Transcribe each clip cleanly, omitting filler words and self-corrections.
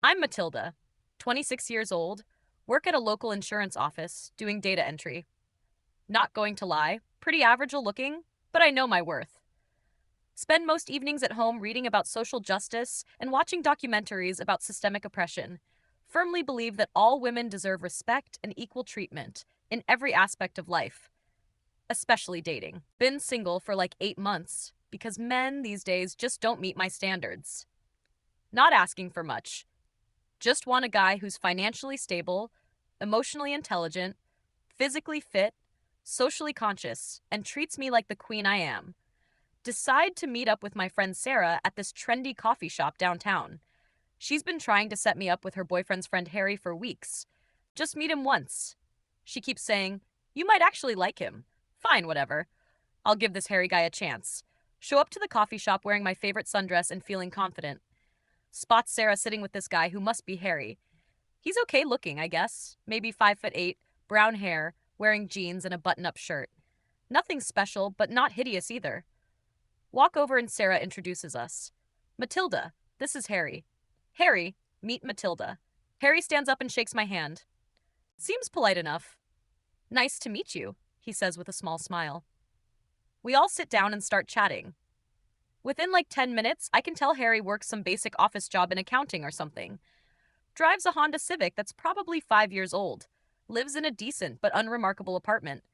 I'm Matilda, 26 years old, work at a local insurance office doing data entry. Not going to lie, pretty average looking, but I know my worth. Spend most evenings at home reading about social justice and watching documentaries about systemic oppression. Firmly believe that all women deserve respect and equal treatment in every aspect of life, especially dating. Been single for like 8 months because men these days just don't meet my standards. Not asking for much. Just want a guy who's financially stable, emotionally intelligent, physically fit, socially conscious, and treats me like the queen I am. Decide to meet up with my friend Sarah at this trendy coffee shop downtown. She's been trying to set me up with her boyfriend's friend Harry for weeks. Just meet him once. She keeps saying, "You might actually like him." Fine, whatever. I'll give this Harry guy a chance. Show up to the coffee shop wearing my favorite sundress and feeling confident. Spots Sarah sitting with this guy who must be Harry. He's okay looking, I guess. Maybe 5'8", brown hair, wearing jeans and a button-up shirt. Nothing special, but not hideous either. Walk over and Sarah introduces us. "Matilda, this is Harry." "Harry, meet Matilda." Harry stands up and shakes my hand. Seems polite enough. "Nice to meet you," he says with a small smile. We all sit down and start chatting. Within like 10 minutes, I can tell Harry works some basic office job in accounting or something. Drives a Honda Civic that's probably 5 years old. Lives in a decent but unremarkable apartment.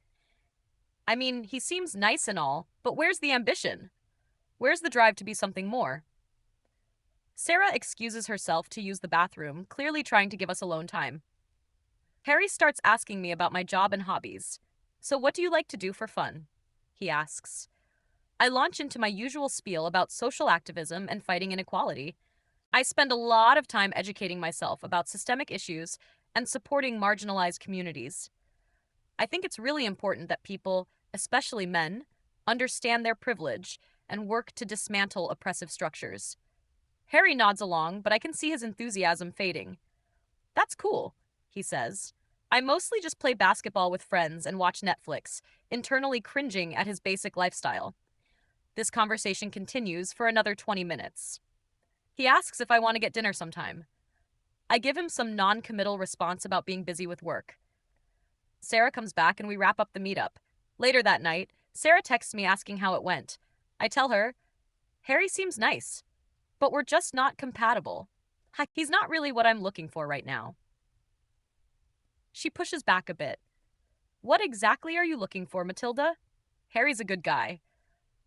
I mean, he seems nice and all, but where's the ambition? Where's the drive to be something more? Sarah excuses herself to use the bathroom, clearly trying to give us alone time. Harry starts asking me about my job and hobbies. "So what do you like to do for fun?" he asks. I launch into my usual spiel about social activism and fighting inequality. I spend a lot of time educating myself about systemic issues and supporting marginalized communities. I think it's really important that people, especially men, understand their privilege and work to dismantle oppressive structures. Harry nods along, but I can see his enthusiasm fading. "That's cool," he says. I mostly just play basketball with friends and watch Netflix, internally cringing at his basic lifestyle. This conversation continues for another 20 minutes. He asks if I want to get dinner sometime. I give him some non-committal response about being busy with work. Sarah comes back and we wrap up the meetup. Later that night, Sarah texts me asking how it went. I tell her, "Harry seems nice, but we're just not compatible. He's not really what I'm looking for right now." She pushes back a bit. "What exactly are you looking for, Matilda?" "Harry's a good guy."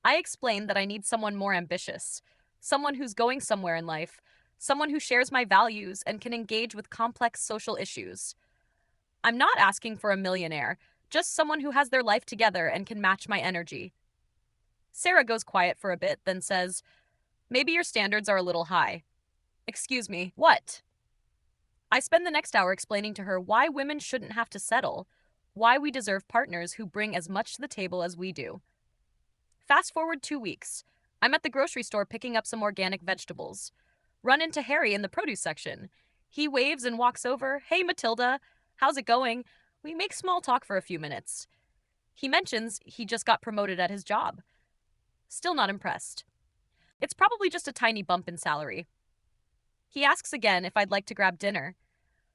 I explain that I need someone more ambitious, someone who's going somewhere in life, someone who shares my values and can engage with complex social issues. I'm not asking for a millionaire, just someone who has their life together and can match my energy. Sarah goes quiet for a bit, then says, "Maybe your standards are a little high." "Excuse me, what?" I spend the next hour explaining to her why women shouldn't have to settle, why we deserve partners who bring as much to the table as we do. Fast forward 2 weeks. I'm at the grocery store picking up some organic vegetables. Run into Harry in the produce section. He waves and walks over. "Hey, Matilda, how's it going?" We make small talk for a few minutes. He mentions he just got promoted at his job. Still not impressed. It's probably just a tiny bump in salary. He asks again if I'd like to grab dinner.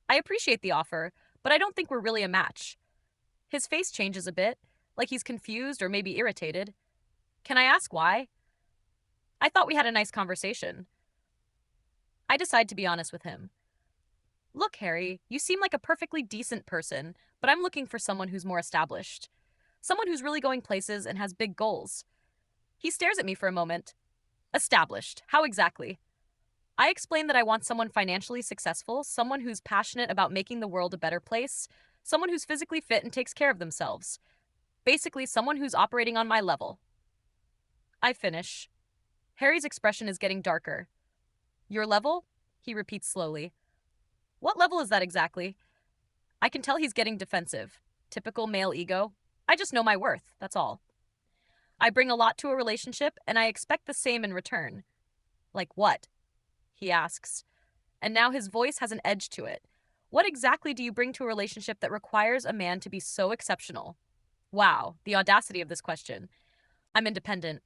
I appreciate the offer, but I don't think we're really a match. His face changes a bit, like he's confused or maybe irritated. Can I ask why? I thought we had a nice conversation. I decide to be honest with him. "Look, Harry, you seem like a perfectly decent person, but I'm looking for someone who's more established. Someone who's really going places and has big goals." He stares at me for a moment. "Established? How exactly?" I explain that I want someone financially successful, someone who's passionate about making the world a better place, someone who's physically fit and takes care of themselves. Basically, someone who's operating on my level. I finish. Harry's expression is getting darker. "Your level?" he repeats slowly. "What level is that exactly?" I can tell he's getting defensive. Typical male ego. I just know my worth, that's all. I bring a lot to a relationship, and I expect the same in return. "Like what?" he asks. And now his voice has an edge to it. "What exactly do you bring to a relationship that requires a man to be so exceptional?" Wow, the audacity of this question. I'm independent.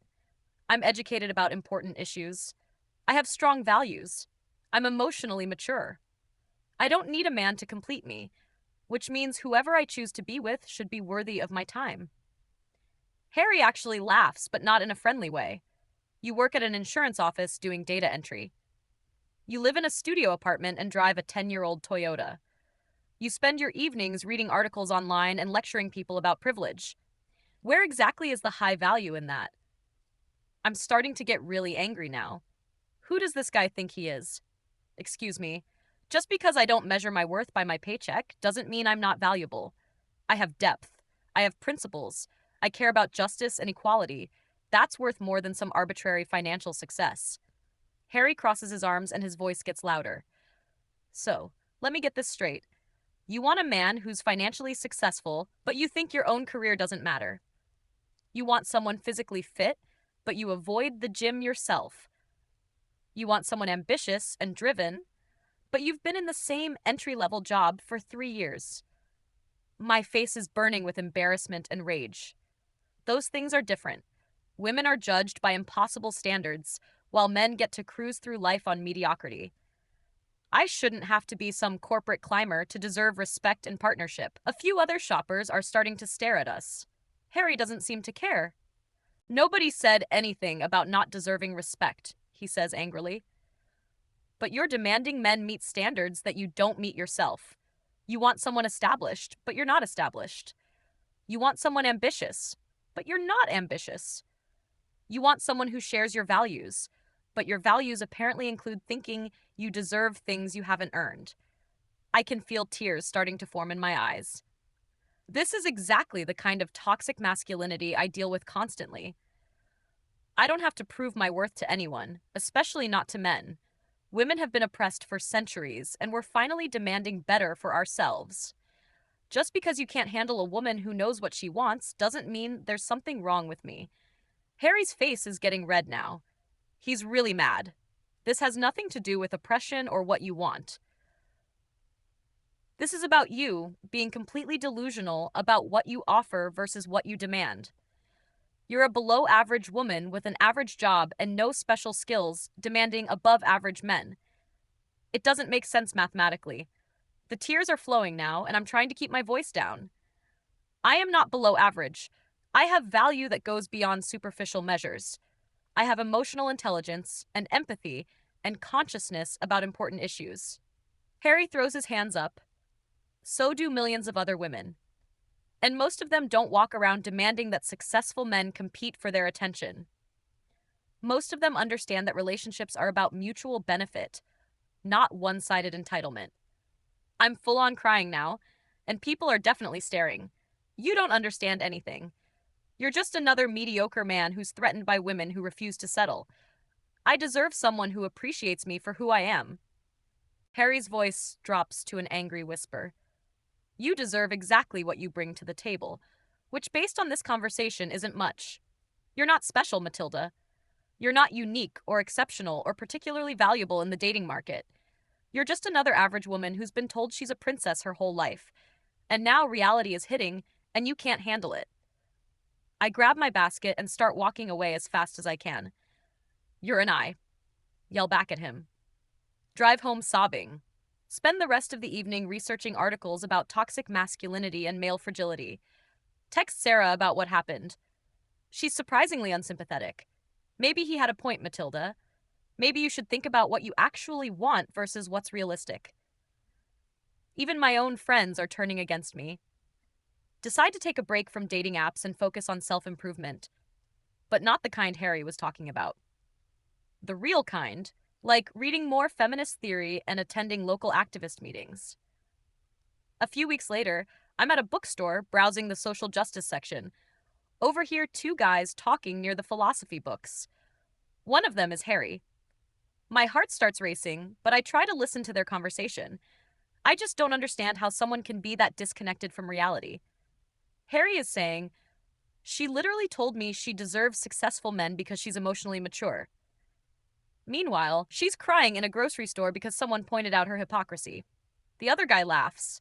I'm educated about important issues. I have strong values. I'm emotionally mature. I don't need a man to complete me, which means whoever I choose to be with should be worthy of my time. Harry actually laughs, but not in a friendly way. You work at an insurance office doing data entry. You live in a studio apartment and drive a 10-year-old Toyota. You spend your evenings reading articles online and lecturing people about privilege. Where exactly is the high value in that? I'm starting to get really angry now. Who does this guy think he is? Excuse me. Just because I don't measure my worth by my paycheck doesn't mean I'm not valuable. I have depth. I have principles. I care about justice and equality. That's worth more than some arbitrary financial success. Harry crosses his arms and his voice gets louder. So, let me get this straight. You want a man who's financially successful, but you think your own career doesn't matter. You want someone physically fit, but you avoid the gym yourself. You want someone ambitious and driven, but you've been in the same entry-level job for 3 years. My face is burning with embarrassment and rage. Those things are different. Women are judged by impossible standards, while men get to cruise through life on mediocrity. I shouldn't have to be some corporate climber to deserve respect and partnership. A few other shoppers are starting to stare at us. Harry doesn't seem to care. Nobody said anything about not deserving respect, he says angrily. But you're demanding men meet standards that you don't meet yourself. You want someone established, but you're not established. You want someone ambitious, but you're not ambitious. You want someone who shares your values, but your values apparently include thinking you deserve things you haven't earned. I can feel tears starting to form in my eyes. This is exactly the kind of toxic masculinity I deal with constantly. I don't have to prove my worth to anyone, especially not to men. Women have been oppressed for centuries, and we're finally demanding better for ourselves. Just because you can't handle a woman who knows what she wants doesn't mean there's something wrong with me. Harry's face is getting red now. He's really mad. This has nothing to do with oppression or what you want. This is about you being completely delusional about what you offer versus what you demand. You're a below-average woman with an average job and no special skills demanding above-average men. It doesn't make sense mathematically. The tears are flowing now, and I'm trying to keep my voice down. I am not below average. I have value that goes beyond superficial measures. I have emotional intelligence and empathy and consciousness about important issues. Harry throws his hands up. So do millions of other women. And most of them don't walk around demanding that successful men compete for their attention. Most of them understand that relationships are about mutual benefit, not one-sided entitlement. I'm full on crying now, and people are definitely staring. You don't understand anything. You're just another mediocre man who's threatened by women who refuse to settle. I deserve someone who appreciates me for who I am. Harry's voice drops to an angry whisper. You deserve exactly what you bring to the table, which based on this conversation isn't much. You're not special, Matilda. You're not unique or exceptional or particularly valuable in the dating market. You're just another average woman who's been told she's a princess her whole life. And now reality is hitting, and you can't handle it. I grab my basket and start walking away as fast as I can. You're an I. Yell back at him. Drive home sobbing. Spend the rest of the evening researching articles about toxic masculinity and male fragility. Text Sarah about what happened. She's surprisingly unsympathetic. Maybe he had a point, Matilda. Maybe you should think about what you actually want versus what's realistic. Even my own friends are turning against me. Decide to take a break from dating apps and focus on self-improvement. But not the kind Harry was talking about. The real kind, like reading more feminist theory and attending local activist meetings. A few weeks later, I'm at a bookstore browsing the social justice section. Overhear two guys talking near the philosophy books. One of them is Harry. My heart starts racing, but I try to listen to their conversation. I just don't understand how someone can be that disconnected from reality. Harry is saying, she literally told me she deserves successful men because she's emotionally mature. Meanwhile, she's crying in a grocery store because someone pointed out her hypocrisy. The other guy laughs.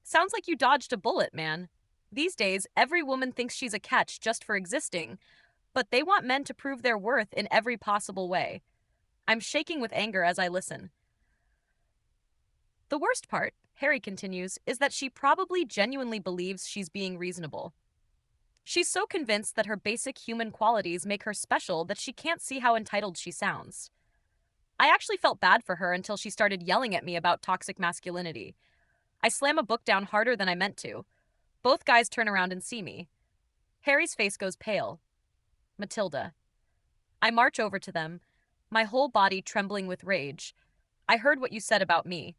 Sounds like you dodged a bullet, man. These days, every woman thinks she's a catch just for existing, but they want men to prove their worth in every possible way. I'm shaking with anger as I listen. The worst part, Harry continues, is that she probably genuinely believes she's being reasonable. She's so convinced that her basic human qualities make her special that she can't see how entitled she sounds. I actually felt bad for her until she started yelling at me about toxic masculinity. I slam a book down harder than I meant to. Both guys turn around and see me. Harry's face goes pale. Matilda. I march over to them, my whole body trembling with rage. I heard what you said about me.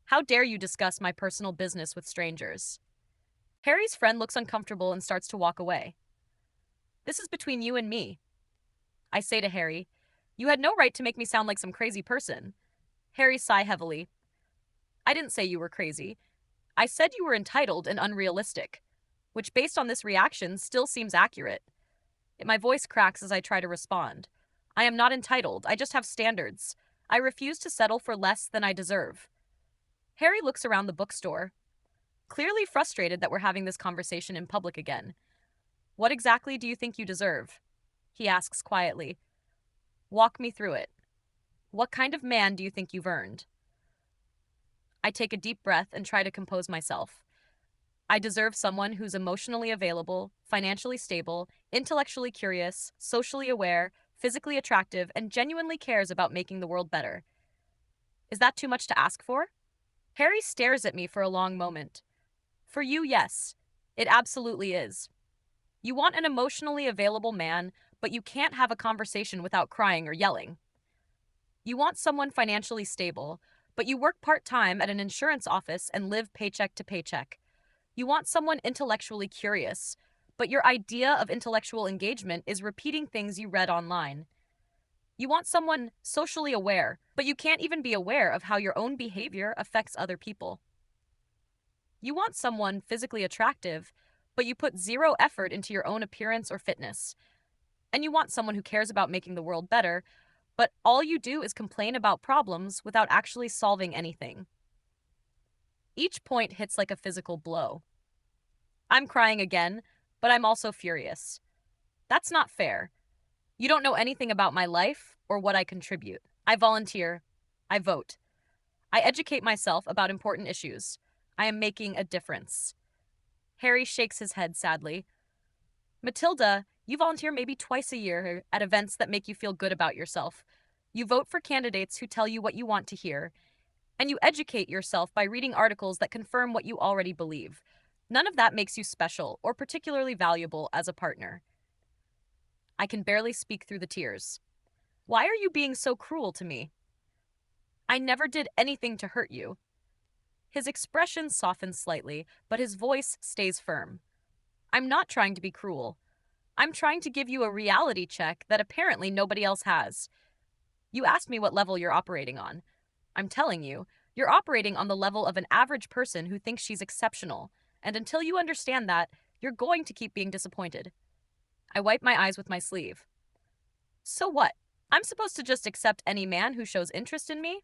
How dare you discuss my personal business with strangers? Harry's friend looks uncomfortable and starts to walk away. This is between you and me. I say to Harry, you had no right to make me sound like some crazy person. Harry sigh heavily. I didn't say you were crazy. I said you were entitled and unrealistic, which based on this reaction still seems accurate. My voice cracks as I try to respond. I am not entitled, I just have standards. I refuse to settle for less than I deserve. Harry looks around the bookstore, clearly frustrated that we're having this conversation in public again. What exactly do you think you deserve? He asks quietly. Walk me through it. What kind of man do you think you've earned? I take a deep breath and try to compose myself. I deserve someone who's emotionally available, financially stable, intellectually curious, socially aware, physically attractive, and genuinely cares about making the world better. Is that too much to ask for? Harry stares at me for a long moment. For you, yes. It absolutely is. You want an emotionally available man, but you can't have a conversation without crying or yelling. You want someone financially stable, but you work part-time at an insurance office and live paycheck to paycheck. You want someone intellectually curious, but your idea of intellectual engagement is repeating things you read online. You want someone socially aware, but you can't even be aware of how your own behavior affects other people. You want someone physically attractive, but you put zero effort into your own appearance or fitness. And you want someone who cares about making the world better, but all you do is complain about problems without actually solving anything. Each point hits like a physical blow. I'm crying again, but I'm also furious. That's not fair. You don't know anything about my life or what I contribute. I volunteer. I vote. I educate myself about important issues. I am making a difference. Harry shakes his head sadly. Matilda, you volunteer maybe twice a year at events that make you feel good about yourself. You vote for candidates who tell you what you want to hear. And you educate yourself by reading articles that confirm what you already believe. None of that makes you special or particularly valuable as a partner. I can barely speak through the tears. Why are you being so cruel to me? I never did anything to hurt you. His expression softens slightly, but his voice stays firm. I'm not trying to be cruel. I'm trying to give you a reality check that apparently nobody else has. You asked me what level you're operating on. I'm telling you, you're operating on the level of an average person who thinks she's exceptional, and until you understand that, you're going to keep being disappointed. I wipe my eyes with my sleeve. So what? I'm supposed to just accept any man who shows interest in me?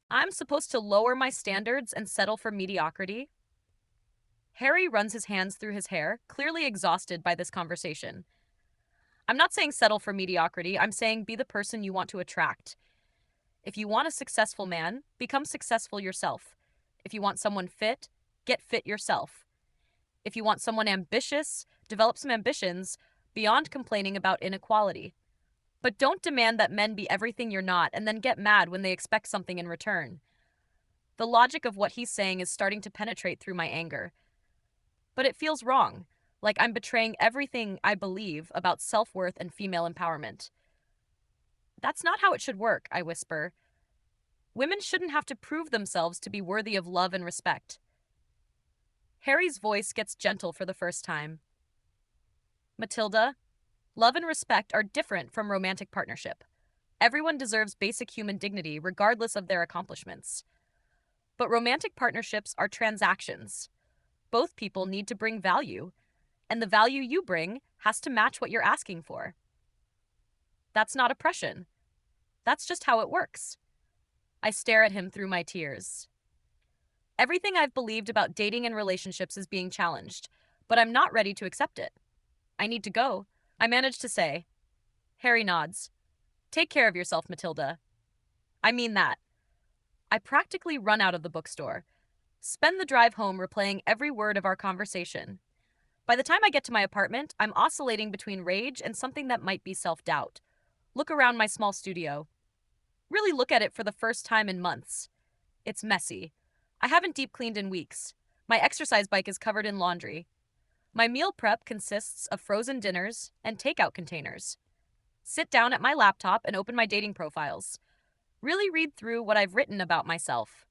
I'm supposed to lower my standards and settle for mediocrity? Harry runs his hands through his hair, clearly exhausted by this conversation. I'm not saying settle for mediocrity, I'm saying be the person you want to attract. If you want a successful man, become successful yourself. If you want someone fit, get fit yourself. If you want someone ambitious, develop some ambitions beyond complaining about inequality. But don't demand that men be everything you're not and then get mad when they expect something in return. The logic of what he's saying is starting to penetrate through my anger. But it feels wrong, like I'm betraying everything I believe about self-worth and female empowerment. That's not how it should work, I whisper. Women shouldn't have to prove themselves to be worthy of love and respect. Harry's voice gets gentle for the first time. Matilda, love and respect are different from romantic partnership. Everyone deserves basic human dignity regardless of their accomplishments. But romantic partnerships are transactions. Both people need to bring value, and the value you bring has to match what you're asking for. That's not oppression. That's just how it works. I stare at him through my tears. Everything I've believed about dating and relationships is being challenged, but I'm not ready to accept it. I need to go, I manage to say. Harry nods. Take care of yourself, Matilda. I mean that. I practically run out of the bookstore. Spend the drive home replaying every word of our conversation. By the time I get to my apartment, I'm oscillating between rage and something that might be self-doubt. Look around my small studio. Really look at it for the first time in months. It's messy. I haven't deep cleaned in weeks. My exercise bike is covered in laundry. My meal prep consists of frozen dinners and takeout containers. Sit down at my laptop and open my dating profiles. Really read through what I've written about myself.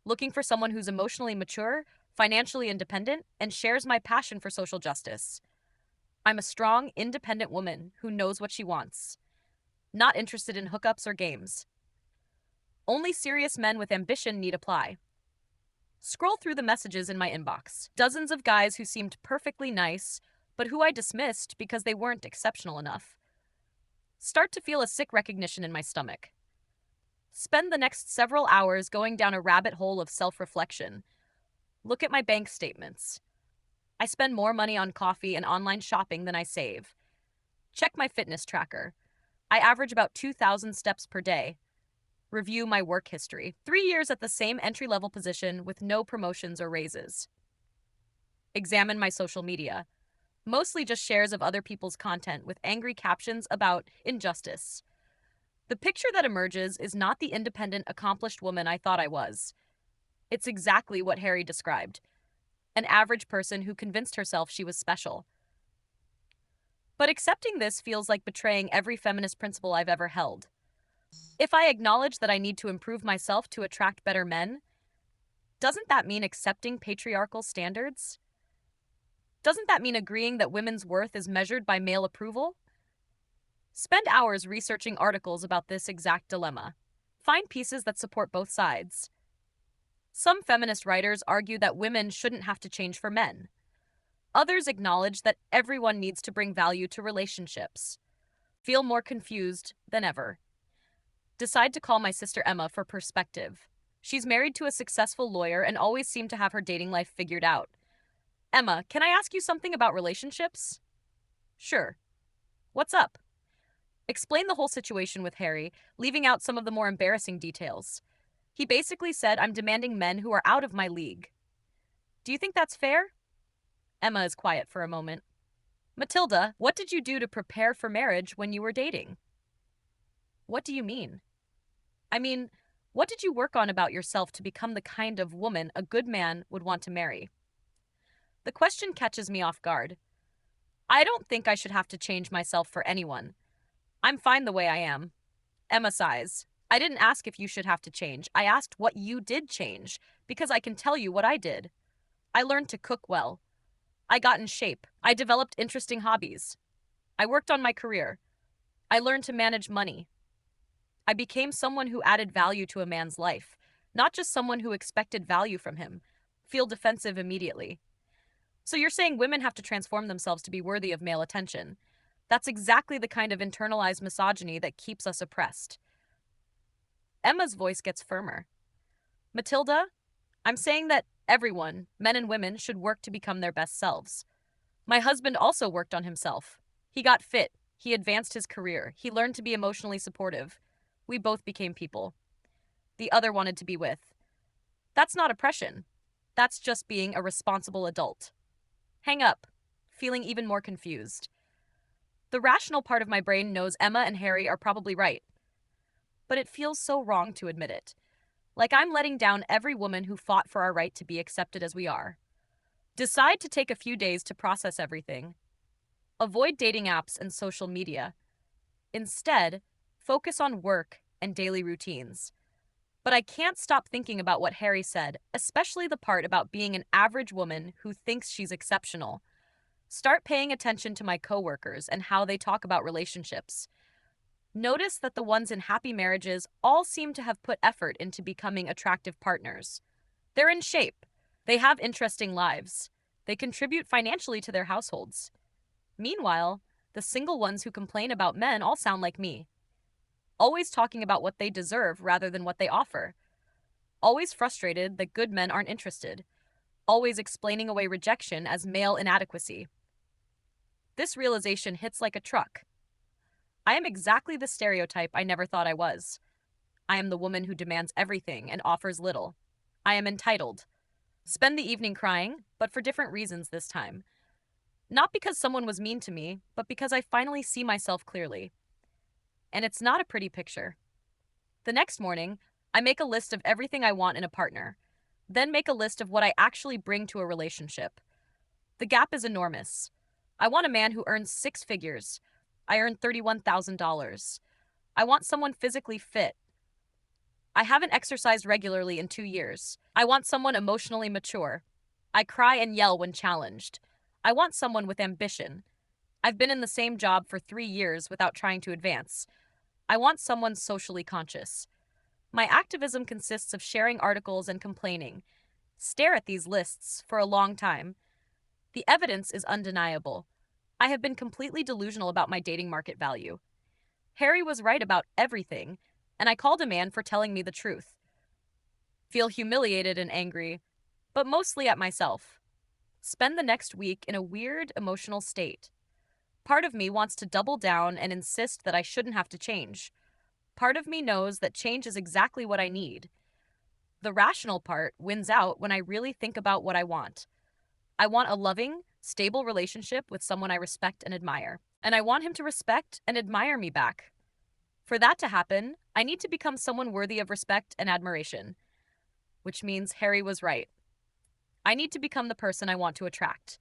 Looking for someone who's emotionally mature, financially independent, and shares my passion for social justice. I'm a strong, independent woman who knows what she wants. Not interested in hookups or games. Only serious men with ambition need apply. Scroll through the messages in my inbox. Dozens of guys who seemed perfectly nice, but who I dismissed because they weren't exceptional enough. Start to feel a sick recognition in my stomach. Spend the next several hours going down a rabbit hole of self-reflection. Look at my bank statements. I spend more money on coffee and online shopping than I save. Check my fitness tracker. I average about 2,000 steps per day. Review my work history. 3 years at the same entry-level position with no promotions or raises. Examine my social media. Mostly just shares of other people's content with angry captions about injustice. The picture that emerges is not the independent, accomplished woman I thought I was. It's exactly what Harry described. An average person who convinced herself she was special. But accepting this feels like betraying every feminist principle I've ever held. If I acknowledge that I need to improve myself to attract better men, doesn't that mean accepting patriarchal standards? Doesn't that mean agreeing that women's worth is measured by male approval? Spend hours researching articles about this exact dilemma. Find pieces that support both sides. Some feminist writers argue that women shouldn't have to change for men. Others acknowledge that everyone needs to bring value to relationships. Feel more confused than ever. Decide to call my sister Emma for perspective. She's married to a successful lawyer and always seemed to have her dating life figured out. Emma, can I ask you something about relationships? Sure. What's up? Explain the whole situation with Harry, leaving out some of the more embarrassing details. He basically said I'm demanding men who are out of my league. Do you think that's fair? Emma is quiet for a moment. Matilda, what did you do to prepare for marriage when you were dating? What do you mean? I mean, what did you work on about yourself to become the kind of woman a good man would want to marry? The question catches me off guard. I don't think I should have to change myself for anyone. I'm fine the way I am. Emma sighs. I didn't ask if you should have to change. I asked what you did change, because I can tell you what I did. I learned to cook well. I got in shape. I developed interesting hobbies. I worked on my career. I learned to manage money. I became someone who added value to a man's life, not just someone who expected value from him. Feel defensive immediately. So you're saying women have to transform themselves to be worthy of male attention. That's exactly the kind of internalized misogyny that keeps us oppressed. Emma's voice gets firmer. Matilda, I'm saying that everyone, men and women, should work to become their best selves. My husband also worked on himself. He got fit. He advanced his career. He learned to be emotionally supportive. We both became people. The other wanted to be with. That's not oppression. That's just being a responsible adult. Hang up, feeling even more confused. The rational part of my brain knows Emma and Harry are probably right. But it feels so wrong to admit it. Like I'm letting down every woman who fought for our right to be accepted as we are. Decide to take a few days to process everything. Avoid dating apps and social media. Instead, focus on work and daily routines. But I can't stop thinking about what Harry said, especially the part about being an average woman who thinks she's exceptional. Start paying attention to my coworkers and how they talk about relationships. Notice that the ones in happy marriages all seem to have put effort into becoming attractive partners. They're in shape. They have interesting lives. They contribute financially to their households. Meanwhile, the single ones who complain about men all sound like me. Always talking about what they deserve rather than what they offer. Always frustrated that good men aren't interested. Always explaining away rejection as male inadequacy. This realization hits like a truck. I am exactly the stereotype I never thought I was. I am the woman who demands everything and offers little. I am entitled. Spend the evening crying, but for different reasons this time. Not because someone was mean to me, but because I finally see myself clearly. And it's not a pretty picture. The next morning, I make a list of everything I want in a partner, then make a list of what I actually bring to a relationship. The gap is enormous. I want a man who earns six figures. I earn $31,000. I want someone physically fit. I haven't exercised regularly in 2 years. I want someone emotionally mature. I cry and yell when challenged. I want someone with ambition. I've been in the same job for 3 years without trying to advance. I want someone socially conscious. My activism consists of sharing articles and complaining. Stare at these lists for a long time. The evidence is undeniable. I have been completely delusional about my dating market value. Harry was right about everything, and I called a man for telling me the truth. Feel humiliated and angry, but mostly at myself. Spend the next week in a weird emotional state. Part of me wants to double down and insist that I shouldn't have to change. Part of me knows that change is exactly what I need. The rational part wins out when I really think about what I want. I want a loving, stable relationship with someone I respect and admire. And I want him to respect and admire me back. For that to happen, I need to become someone worthy of respect and admiration. Which means Harry was right. I need to become the person I want to attract.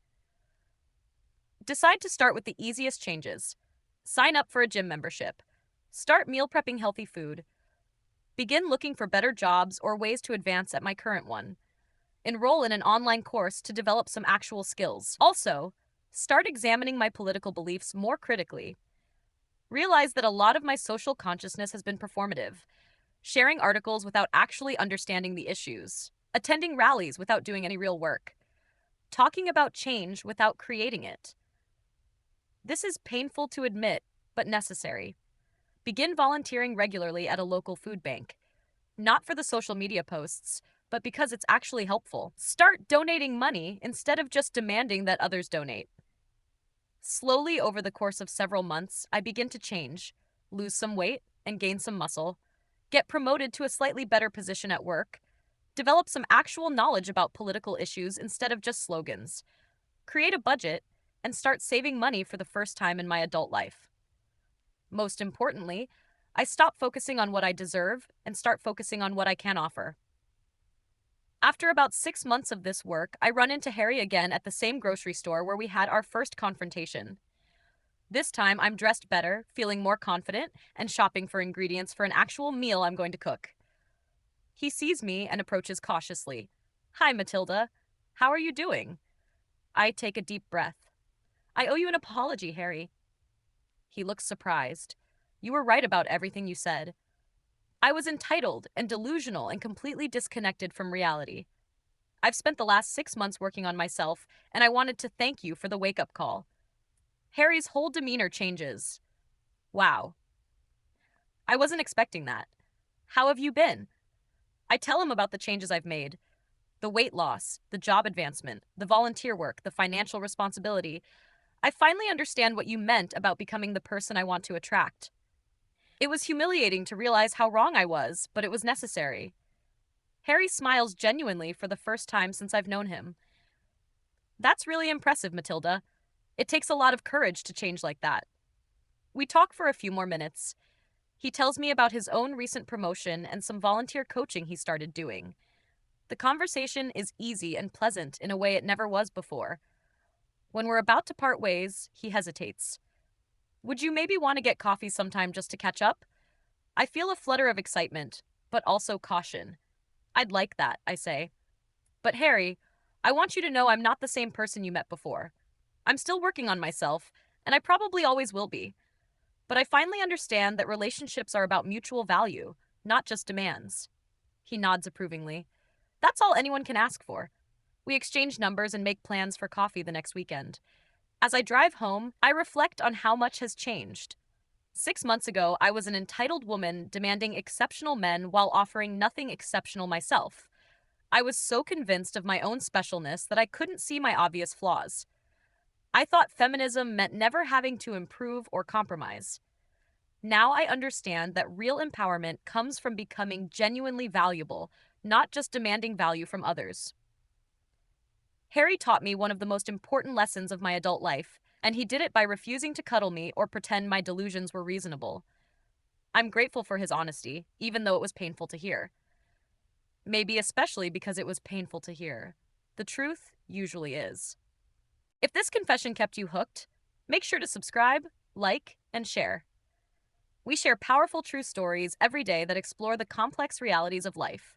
Decide to start with the easiest changes. Sign up for a gym membership. Start meal prepping healthy food. Begin looking for better jobs or ways to advance at my current one. Enroll in an online course to develop some actual skills. Also, start examining my political beliefs more critically. Realize that a lot of my social consciousness has been performative. Sharing articles without actually understanding the issues. Attending rallies without doing any real work. Talking about change without creating it. This is painful to admit, but necessary. Begin volunteering regularly at a local food bank. Not for the social media posts, but because it's actually helpful. Start donating money instead of just demanding that others donate. Slowly, over the course of several months, I begin to change, lose some weight and gain some muscle, get promoted to a slightly better position at work, develop some actual knowledge about political issues instead of just slogans, create a budget, and start saving money for the first time in my adult life. Most importantly, I stop focusing on what I deserve and start focusing on what I can offer. After about 6 months of this work, I run into Harry again at the same grocery store where we had our first confrontation. This time, I'm dressed better, feeling more confident, and shopping for ingredients for an actual meal I'm going to cook. He sees me and approaches cautiously. Hi, Matilda. How are you doing? I take a deep breath. I owe you an apology, Harry. He looks surprised. You were right about everything you said. I was entitled and delusional and completely disconnected from reality. I've spent the last 6 months working on myself, and I wanted to thank you for the wake-up call. Harry's whole demeanor changes. Wow. I wasn't expecting that. How have you been? I tell him about the changes I've made. The weight loss, the job advancement, the volunteer work, the financial responsibility. I finally understand what you meant about becoming the person I want to attract. It was humiliating to realize how wrong I was, but it was necessary. Harry smiles genuinely for the first time since I've known him. That's really impressive, Matilda. It takes a lot of courage to change like that. We talk for a few more minutes. He tells me about his own recent promotion and some volunteer coaching he started doing. The conversation is easy and pleasant in a way it never was before. When we're about to part ways, he hesitates. Would you maybe want to get coffee sometime just to catch up? I feel a flutter of excitement, but also caution. I'd like that, I say. But Harry, I want you to know I'm not the same person you met before. I'm still working on myself, and I probably always will be. But I finally understand that relationships are about mutual value, not just demands. He nods approvingly. That's all anyone can ask for. We exchange numbers and make plans for coffee the next weekend. As I drive home, I reflect on how much has changed. 6 months ago, I was an entitled woman demanding exceptional men while offering nothing exceptional myself. I was so convinced of my own specialness that I couldn't see my obvious flaws. I thought feminism meant never having to improve or compromise. Now I understand that real empowerment comes from becoming genuinely valuable, not just demanding value from others. Harry taught me one of the most important lessons of my adult life, and he did it by refusing to cuddle me or pretend my delusions were reasonable. I'm grateful for his honesty, even though it was painful to hear. Maybe especially because it was painful to hear. The truth usually is. If this confession kept you hooked, make sure to subscribe, like, and share. We share powerful true stories every day that explore the complex realities of life.